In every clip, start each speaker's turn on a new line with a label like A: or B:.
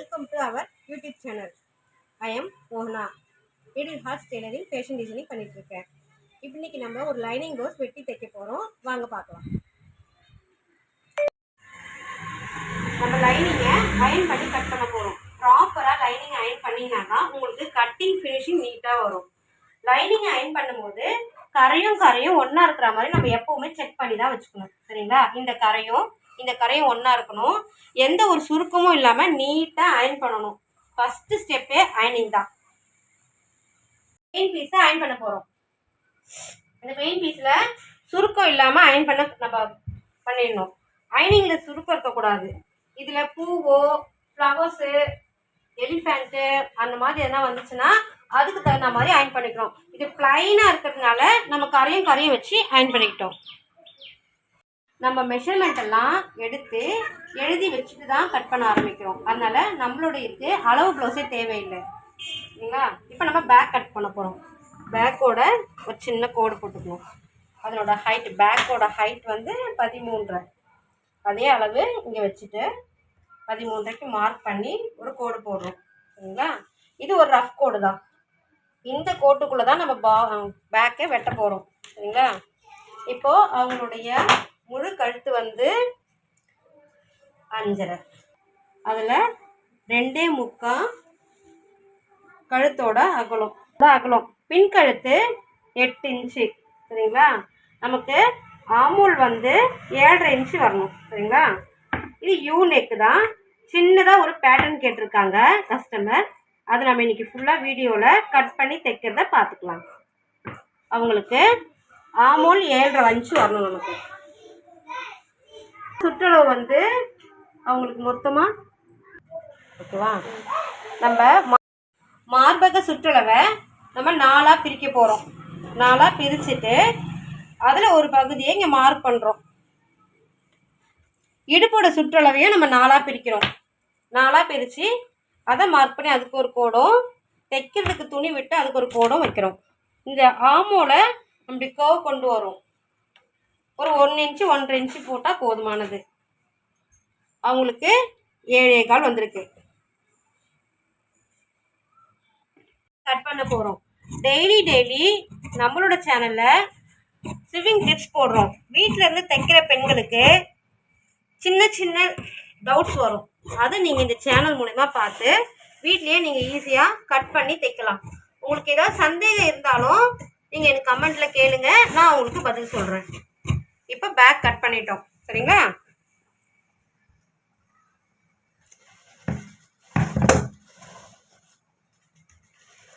A: Welcome to our YouTube channel. I am Mohana. Middle Hearts Tailoring Fashion Designing பண்ணிட்டு இருக்கேன். இன்னைக்கு நம்ம ஒரு லைனிங் ரோஸ் வெட்டி தைக்க போறோம். வாங்க பார்க்கலாம். நம்ம லைனிங்கை அயர்ன் பண்ணி கட் பண்ண போறோம். ப்ராப்பரா லைனிங் அயர்ன் பண்ணீங்கன்னா உங்களுக்கு கட்டிங் ஃபினிஷிங் நீட்டா வரும். லைனிங் அயர்ன் பண்ணும்போது கரையும் ஒண்ணா இருக்கிற மாதிரி நம்ம எப்பவுமே செக் பண்ணி தான் வச்சுக்கணும். சரிங்களா? இந்த கரையும் ஒன்றா இருக்கணும். எந்த ஒரு சுருக்கமும் இல்லாமல் நீட்டாக அயர்ன் பண்ணணும். ஃபஸ்ட்டு ஸ்டெப்பே அயர்னிங் தான். மெயின் பீஸை அயர்ன் பண்ண போகிறோம். இந்த மெயின் பீஸில் சுருக்கம் இல்லாமல் அயர்ன் பண்ண நம்ம பண்ணிடணும். அயர்னிங்கில் சுருக்கம் இருக்கக்கூடாது. இதில் பூவோ ஃப்ளவர்ஸு எலிஃபெண்ட்டு அந்த மாதிரி எதனா வந்துச்சுன்னா அதுக்கு தகுந்த மாதிரி அயர்ன் பண்ணிக்கிறோம். இது ப்ளைனாக இருக்கிறதுனால நம்ம கரையும் வச்சு அயர்ன் பண்ணிக்கிட்டோம். நம்ம மெஷர்மெண்ட் எல்லாம் எடுத்து எழுதி வச்சுட்டு தான் கட் பண்ண ஆரம்பிக்கிறோம். அதனால நம்மளுடைய அளவு ப்ளவுஸே தேவையில்லை. சரிங்களா? இப்போ நம்ம பேக் கட் பண்ண போகிறோம். பேக்கோட ஒரு சின்ன கோடு போட்டுக்கணும். அதனோட ஹைட், பேக்கோட ஹைட் வந்து 13.5. அதே அளவு இங்கே வச்சுட்டு 13.5க்கு மார்க் பண்ணி ஒரு கோடு போடுறோம். சரிங்களா? இது ஒரு ரஃப் கோடு தான். இந்த கோட்டுக்குள்ளே தான் நம்ம பேக்கை வெட்ட போகிறோம். சரிங்களா? இப்போது அவங்களுடைய முழு கழுத்து வந்து 5.5, அதில் 2.25 கழுத்தோட அகலம். பின் கழுத்து 8 இன்ச்சு. சரிங்களா? நமக்கு ஆமூல் வந்து 7.5 இன்ச்சு வரணும். சரிங்களா? இது யூ நெக்கு தான். சின்னதாக ஒரு பேட்டர்ன் கேட்டிருக்காங்க கஸ்டமர். அது நம்ம இன்னைக்கு ஃபுல்லாக வீடியோவில் கட் பண்ணி தைக்கிறத பார்த்துக்கலாம். அவங்களுக்கு ஆமூல் 7.5 இன்ச்சு வரணும். நமக்கு சுற்றளவு வந்து அவங்களுக்கு மொத்தமாக ஓகேவா? நம்ம மார்பக சுற்றளவை நம்ம 4ஆக பிரிக்க போகிறோம். 4ஆக பிரிச்சுட்டு அதில் ஒரு பகுதியை இங்கே மார்க் பண்ணுறோம். இடுப்போட சுற்றளவையும் நம்ம 4ஆக பிரிக்கிறோம். 4ஆக பிரித்து அதை மார்க் பண்ணி அதுக்கு ஒரு கோடும், தைக்கிறதுக்கு துணி விட்டு அதுக்கு ஒரு கோடும் வைக்கிறோம். இந்த ஆமோல நம்ம கர்வ் கொண்டு வரும். ஒரு 1 இன்ச்சு 1.5 இன்ச்சு போட்டால் போதுமானது. அவங்களுக்கு 7.25 வந்திருக்கு. கட் பண்ண போகிறோம். டெய்லி நம்மளோட சேனலில் ஸ்டிச்சிங் டிப்ஸ் போடுறோம். வீட்டில் இருந்து தைக்கிற பெண்களுக்கு சின்ன டவுட்ஸ் வரும். அதை நீங்கள் இந்த சேனல் மூலமா பார்த்து வீட்லேயே நீங்கள் ஈஸியாக கட் பண்ணி தைக்கலாம். உங்களுக்கு ஏதாவது சந்தேகம் இருந்தாலும் நீங்கள் எனக்கு கமெண்ட்டில் கேளுங்க, நான் உங்களுக்கு பதில் சொல்கிறேன். இப்போ பேக் கட் பண்ணிட்டோம். சரிங்களா?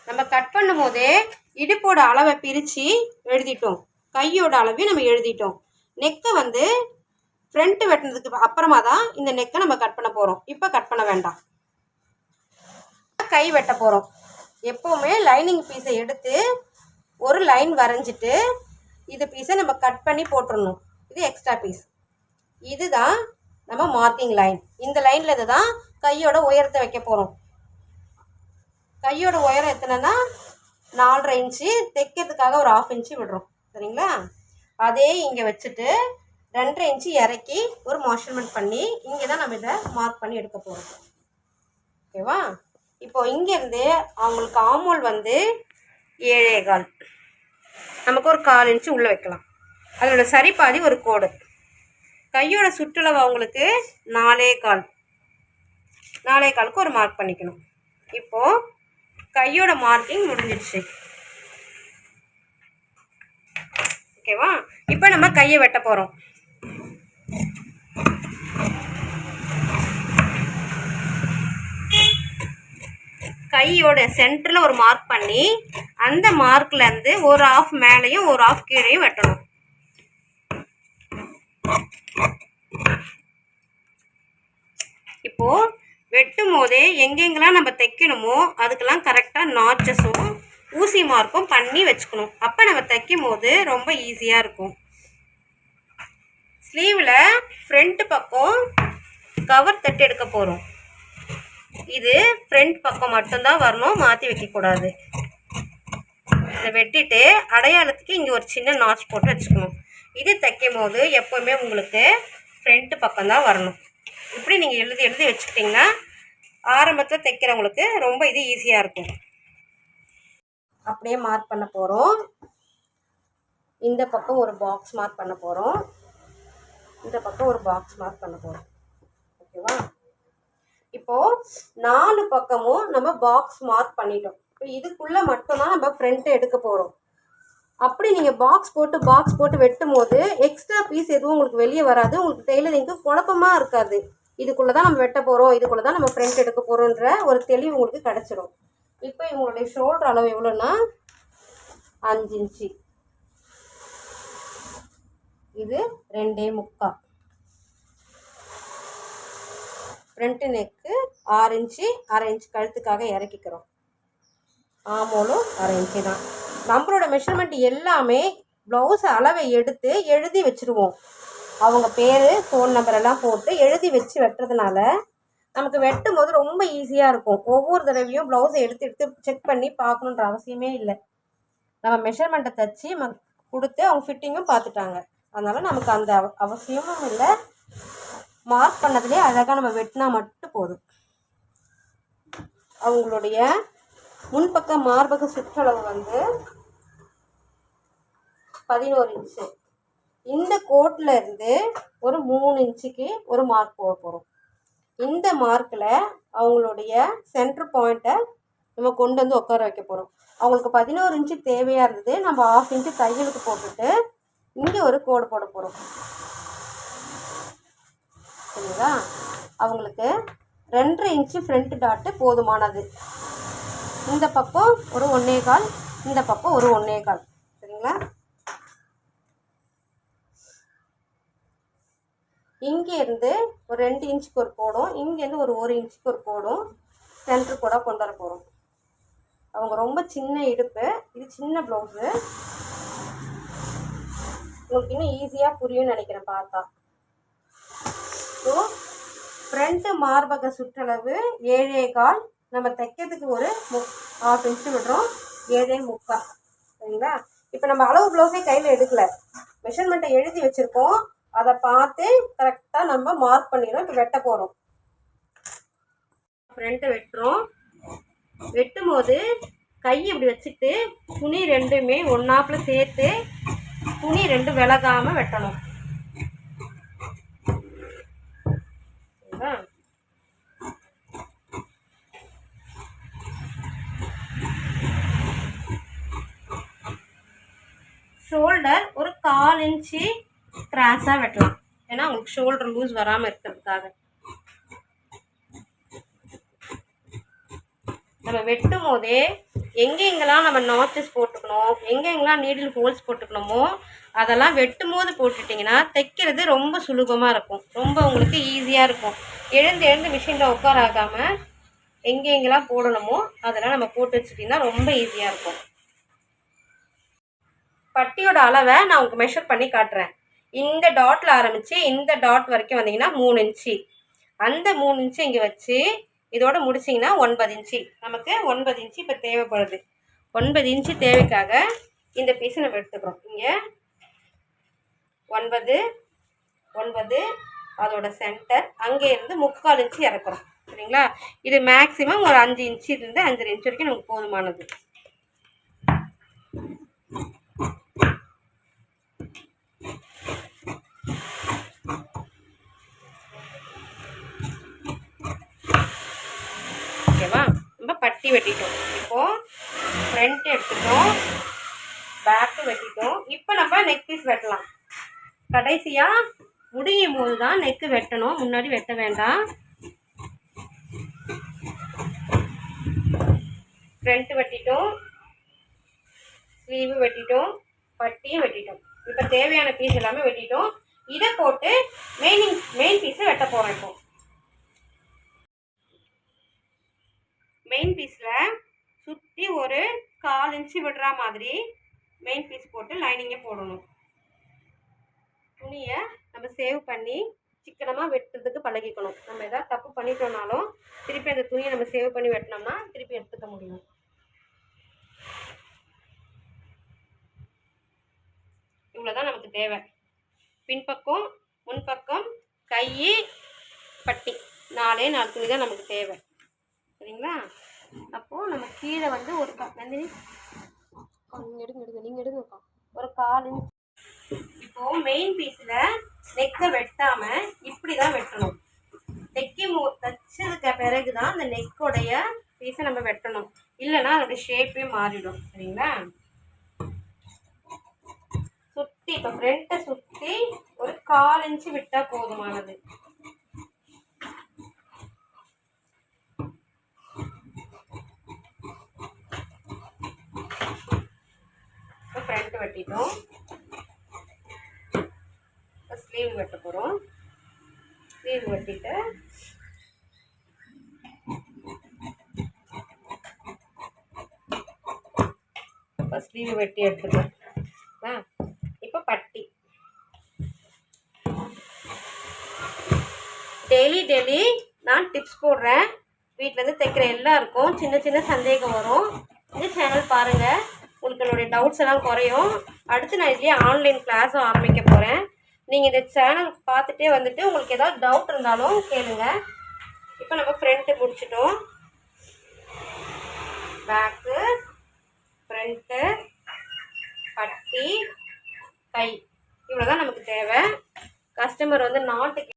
A: நம்ம கட் பண்ணும் போதே இடுப்போட அளவை பிரித்து எழுதிட்டோம். கையோட அளவையும் நம்ம எழுதிட்டோம். நெக்கை வந்து ஃப்ரண்ட்டு வெட்டினதுக்கு அப்புறமா தான் இந்த நெக்கை நம்ம கட் பண்ண போகிறோம். இப்போ கட் பண்ண வேண்டாம். கை வெட்ட போகிறோம். எப்போவுமே லைனிங் பீஸை எடுத்து ஒரு லைன் வரைஞ்சிட்டு இது பீஸை நம்ம கட் பண்ணி போட்டுடணும். இது எக்ஸ்ட்ரா பீஸ். இதுதான் நம்ம மார்க்கிங் லைன். இந்த லைனில் இது தான் கையோட உயரத்தை வைக்க போகிறோம். கையோட உயரம் எத்தனைன்னா 4.5 இன்ச்சு. தைக்கிறதுக்காக ஒரு 1/2 இன்ச்சு விடுறோம். சரிங்களா? அதே இங்கே வச்சுட்டு 2.5 இன்ச்சு இறக்கி ஒரு மெஷர்மெண்ட் பண்ணி இங்கே தான் நம்ம இதை மார்க் பண்ணி எடுக்க போகிறோம். ஓகேவா? இப்போது இங்கேருந்து அவங்களுக்கு ஆமோல் வந்து 7.25. நமக்கு ஒரு 1/4 இன்ச்சு உள்ளே வைக்கலாம். அதோட சரிபாதி ஒரு கோடு. கையோட சுற்றளவு அவங்களுக்கு 4.25க்கு ஒரு மார்க் பண்ணிக்கணும். இப்போது கையோட மார்க்கிங் முடிஞ்சிடுச்சு. ஓகேவா? இப்போ நம்ம கையை வெட்ட போகிறோம். கையோட சென்டரில் ஒரு மார்க் பண்ணி அந்த மார்க்லேருந்து ஒரு 1/2 மேலேயும் ஒரு 1/2 கீழேயும் வெட்டணும். இப்போது வெட்டும் போதே எங்கெங்கெல்லாம் நம்ம தைக்கணுமோ அதுக்கெல்லாம் கரெக்டாக நாட்சஸும் ஊசி மார்க்கும் பண்ணி வச்சுக்கணும். அப்போ நம்ம தைக்கும் போது ரொம்ப ஈஸியாக இருக்கும். ஸ்லீவில் ஃப்ரண்ட்டு பக்கம் கவர் தட்டு எடுக்க போகிறோம். இது ஃப்ரண்ட் பக்கம் மட்டும்தான் வரணும், மாற்றி வைக்கக்கூடாது. இதை வெட்டிட்டு அடையாளத்துக்கு இங்கே ஒரு சின்ன நாட்ச் போட்டு வச்சுக்கணும். இது தைக்கும் போது எப்போவுமே உங்களுக்கு ஃப்ரண்ட்டு பக்கம் தான் வரணும். இப்படி நீங்கள் எழுதி வச்சுக்கிட்டிங்கன்னா ஆரம்பத்தில் தைக்கிறவங்களுக்கு ரொம்ப இது ஈஸியாக இருக்கும். அப்படியே மார்க் பண்ண போகிறோம். இந்த பக்கம் ஒரு பாக்ஸ் மார்க் பண்ண போகிறோம், இந்த பக்கம் ஒரு பாக்ஸ் மார்க் பண்ண போகிறோம். ஓகேவா? இப்போது 4 பக்கமும் நம்ம பாக்ஸ் மார்க் பண்ணிட்டோம். இப்போ இதுக்குள்ளே மட்டும்தான் நம்ம ஃப்ரண்ட் எடுக்க போகிறோம். அப்படி நீங்கள் பாக்ஸ் போட்டு வெட்டும் போது எக்ஸ்ட்ரா பீஸ் எதுவும் உங்களுக்கு வெளியே வராது. உங்களுக்கு டெய்லரிங்க்கு குழப்பமாக இருக்காது. இதுக்குள்ளே தான் நம்ம வெட்ட போகிறோம், இதுக்குள்ளே தான் நம்ம ஃப்ரண்ட் எடுக்க போகிறோன்ற ஒரு தெளிவு உங்களுக்கு கிடச்சிடும். இப்போ இவங்களுடைய ஷோல்டர் அளவு எவ்வளோன்னா 5 இன்ச்சு, இது 2.25. ஃப்ரண்ட்டு நெக்கு 6 இன்ச்சு, 1/2 இன்ச்சு கழுத்துக்காக இறக்கிக்கிறோம். ஆமோலும் 1/2 இன்ச்சு தான். நம்மளோட மெஷர்மெண்ட் எல்லாமே ப்ளவுஸ் அளவை எடுத்து எழுதி வச்சுருவோம். அவங்க பேர், ஃபோன் நம்பர் எல்லாம் போட்டு எழுதி வச்சு வெட்டுறதுனால நமக்கு வெட்டும் போது ரொம்ப ஈஸியாக இருக்கும். ஒவ்வொரு தடவையும் ப்ளவுஸை எடுத்து செக் பண்ணி பார்க்கணுன்ற அவசியமே இல்லை. நம்ம மெஷர்மெண்ட்டை தைச்சி கொடுத்து அவங்க ஃபிட்டிங்கும் பார்த்துட்டாங்க. அதனால் நமக்கு அந்த அவசியமும் இல்லை. மார்க் பண்ணதுலேயே அழகாக நம்ம வெட்டினா மட்டும் போதும். அவங்களுடைய முன்பக்க மார்பக சுற்றளவு வந்து 11 இன்ச்சு. இந்த கோட்டில் இருந்து ஒரு 3 இன்ச்சுக்கு ஒரு மார்க் போட போகிறோம். இந்த மார்க்கில் அவங்களுடைய சென்டர் பாயிண்ட்டை நம்ம கொண்டு வந்து உட்கார வைக்க போகிறோம். அவங்களுக்கு 11 இன்ச்சு தேவையாக இருந்தது. நம்ம 1/2 இன்ச்சு தையலுக்கு போட்டுட்டு இங்கே ஒரு கோடு போட போகிறோம். சரிங்களா? அவங்களுக்கு 2.5 இன்ச்சு ஃப்ரண்ட் டாட்டு போதுமானது. இந்த பக்கம் ஒரு 1.25, இந்த பக்கம் ஒரு 1.25. சரிங்களா? இங்கேருந்து ஒரு 2 இன்ச்சுக்கு ஒரு கோடும், இங்கேருந்து ஒரு 1 இன்ச்சுக்கு ஒரு கோடும் சென்டர் கூட கொண்டு வர போகிறோம். அவங்க ரொம்ப சின்ன இடுப்பு, இது சின்ன ப்ளவுஸு. உங்களுக்கு இன்னும் ஈஸியாக புரியும்னு நினைக்கிறேன் பார்த்தா. ஸோ ஃப்ரண்ட்டு மார்பக சுற்றளவு 7.25. நம்ம தைக்கிறதுக்கு ஒரு 1/2 இன்ச்சு விடுறோம், 7.25. சரிங்களா? இப்போ நம்ம அளவு ப்ளவுஸே கையில் எடுக்கலை, மெஷர்மெண்ட்டை எழுதி வச்சுருக்கோம். அதை பார்த்து கரெக்டாக நம்ம மார்க் பண்ணிடுறோம். இப்போ வெட்ட போகிறோம். ஃப்ரண்ட்டை வெட்டுறோம். வெட்டும் போது கை இப்படி வச்சுட்டு துணி ரெண்டுமே ஒன்றாப்பில் சேர்த்து துணி ரெண்டு விலகாமல் வெட்டணும். ஷோல்டர் ஒரு 1/4 இன்ச்சு கிராஸாக வெட்டலாம், ஏன்னா உங்களுக்கு ஷோல்டர் லூஸ் வராமல் இருக்கிறதுக்காக. நம்ம வெட்டும் போதே எங்கெங்கெல்லாம் நம்ம நாச்சஸ் போட்டுக்கணும், எங்கெங்கெல்லாம் நீடில் ஹோல்ஸ் போட்டுக்கணுமோ அதெல்லாம் வெட்டும் போது போட்டுட்டிங்கன்னா தைக்கிறது ரொம்ப சுலபமாக இருக்கும், ரொம்ப உங்களுக்கு ஈஸியாக இருக்கும். எழுந்து மிஷினில் உட்கார ஆகாமல் எங்கெங்கெல்லாம் போடணுமோ அதெல்லாம் நம்ம போட்டு வச்சுட்டிங்கன்னா ரொம்ப ஈஸியாக இருக்கும். பட்டியோட அளவை நான் உங்களுக்கு மெஷர் பண்ணி காட்டுறேன். இந்த டாட்டில் ஆரம்பித்து இந்த டாட் வரைக்கும் வந்தீங்கன்னா 3 இன்ச்சு. அந்த 3 இன்ச்சு இங்கே வச்சு இதோட முடிச்சிங்கன்னா 9 இன்ச்சு. நமக்கு 9 இன்ச்சு இப்போ தேவைப்படுது. 9 இன்ச்சு தேவைக்காக இந்த பீஸை நம்ம எடுத்துக்கிறோம். இங்கே 9 9 அதோட சென்டர், அங்கே இருந்து 3/4 இன்ச்சு இறக்குறோம். சரிங்களா? இது மேக்ஸிமம் ஒரு 5 இன்ச்சு இருந்து 5.5 இன்ச்சு வரைக்கும் நமக்கு போதுமானது. ஓகேவா? நம்ம பட்டி வெட்டிட்டோம். இப்போது ஃப்ரண்ட் எடுத்துட்டோம், பேக்கு வெட்டிட்டோம். இப்போ நம்ம நெக் பீஸ் வெட்டலாம். கடைசியாக முடியும் போது தான் நெக்கு வெட்டணும், முன்னாடி வெட்ட வேண்டாம். ஃப்ரண்ட் வெட்டிட்டோம், ஸ்லீவு வெட்டிட்டோம், பட்டியும் வெட்டிட்டோம். இப்போ தேவையான பீஸ் எல்லாமே வெட்டிட்டோம். இதை போட்டு மெயின் பீஸை வெட்ட போகிறோம். இப்போ மெயின் பீஸில் சுற்றி ஒரு 1/4 இன்ச்சு விடுற மாதிரி மெயின் பீஸ் போட்டு லைனிங்கை போடணும். துணியை நம்ம சேவ் பண்ணி சிக்கனமாக வெட்டுறதுக்கு பழகிக்கணும். நம்ம எதாவது தப்பு பண்ணிட்டோம்னாலும் திருப்பி அந்த துணியை நம்ம சேவ் பண்ணி வெட்டினோம்னா திருப்பி எடுத்துக்க முடியும். இவ்வளோதான் நமக்கு தேவை. பின்பக்கம், முன்பக்கம், கை, பட்டி, 4 துணி தான் நமக்கு தேவை. சரிங்களா? அப்போது நம்ம கீழே வந்து ஒரு நந்தினி நீங்கள் எடுங்கக்கா ஒரு 1/4 இன்ச். இப்போது மெயின் பீஸில் நெக்கை வெட்டாமல் இப்படி தான் வெட்டணும். தைச்சதுக்கு பிறகு தான் அந்த நெக்கோடைய பீஸை நம்ம வெட்டணும், இல்லைன்னா அதோட ஷேப்பே மாறிடும். சரிங்களா? சுற்றி இப்போ ஃப்ரண்ட்டை சுற்றி ஒரு 1/4 இன்ச்சு விட்டால் போதுமானது. இப்போ ஃப்ரண்ட் வெட்டிட்டோம். இப்போ ஸ்லீவ் வெட்ட போகிறோம். ஸ்லீவ் வெட்டிட்டு இப்போ ஸ்லீவ் வெட்டி எடுத்துக்கலாம். இப்போ பட்டி டெய்லி நான் டிப்ஸ் போடுறேன். வீட்டிலேருந்து தைக்கிற எல்லாருக்கும் சின்ன சின்ன சந்தேகம் வரும். இந்த சேனல் பாருங்கள், உங்களுக்கு என்னுடைய டவுட்ஸ் எல்லாம் குறையும். அடுத்து நான் இதுலேயே ஆன்லைன் கிளாஸும் ஆரம்பிக்க போகிறேன். நீங்கள் இந்த சேனல் பார்த்துட்டே வந்துட்டு உங்களுக்கு ஏதாவது டவுட் இருந்தாலும் கேளுங்க. இப்போ நம்ம ஃப்ரண்ட்டு முடிச்சிட்டோம். பேக்கு, ஃப்ரண்ட்டு, பட்டி, கை, இவ்வளோ தான் நமக்கு தேவை. கஸ்டமர் வந்து நாட்டுக்கு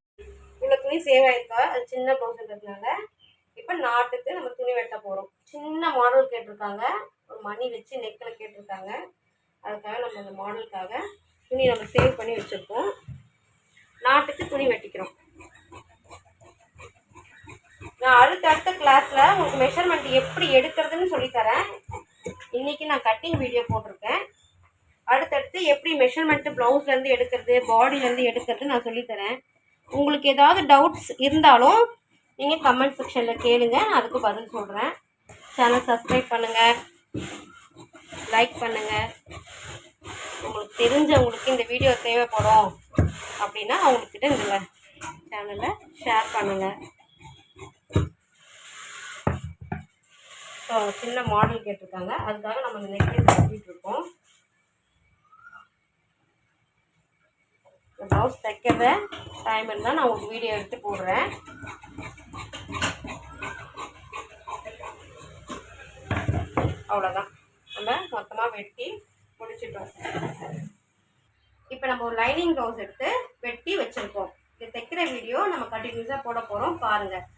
A: இவ்வளோ துணி சேவ் ஆயிருக்கா, அது சின்ன ப்ளவுஸ்ன்றதுனால இப்போ நாட்டுக்கு நம்ம துணி வெட்ட போகிறோம். சின்ன மாடல் கேட்டிருக்காங்க, ஒரு மணி வச்சு நெக்கில் கேட்டிருக்காங்க. அதுக்காக நம்ம அந்த மாடலுக்காக துணி நம்ம சேவ் பண்ணி வச்சுருக்கோம். நாட்டுக்கு துணி வெட்டிக்கிறோம். நான் அடுத்த கிளாஸில் உங்களுக்கு மெஷர்மெண்ட் எப்படி எடுக்கிறதுன்னு சொல்லித்தரேன். இன்றைக்கி நான் கட்டிங் வீடியோ போட்டிருக்கேன். அடுத்தடுத்து எப்படி மெஷர்மெண்ட்டு ப்ளவுஸ்லேருந்து எடுக்கிறது, பாடியிலேருந்து எடுக்கிறது நான் சொல்லித்தரேன். உங்களுக்கு ஏதாவது டவுட்ஸ் இருந்தாலும் நீங்கள் கமெண்ட் செக்ஷனில் கேளுங்க, நான் அதுக்கு பதில் சொல்கிறேன். சேனல் சப்ஸ்கிரைப் பண்ணுங்கள், லைக் பண்ணுங்கள். உங்களுக்கு தெரிஞ்சவங்களுக்கு இந்த வீடியோ தேவைப்படும் அப்படின்னா அவங்கக்கிட்ட இந்த சேனலை ஷேர் பண்ணுங்கள். ஸோ சின்ன மாடல் கேட்டிருக்காங்க, அதுக்காக நம்ம இந்த நெக்லஸ் கட்டிகிட்டு இருக்கோம். ப்ளவுஸ் தைக்கிறத டைம் இருந்தால் நான் உங்களுக்கு வீடியோ எடுத்து போடுறேன். அவ்வளோதான், நம்ம மொத்தமாக வெட்டி முடிச்சிட்டோம். இப்போ நம்ம ஒரு லைனிங் ப்ளவுஸ் எடுத்து வெட்டி வச்சுருக்கோம். இது தைக்கிற வீடியோ நம்ம கண்டினியூஸாக போட போகிறோம், பாருங்கள்.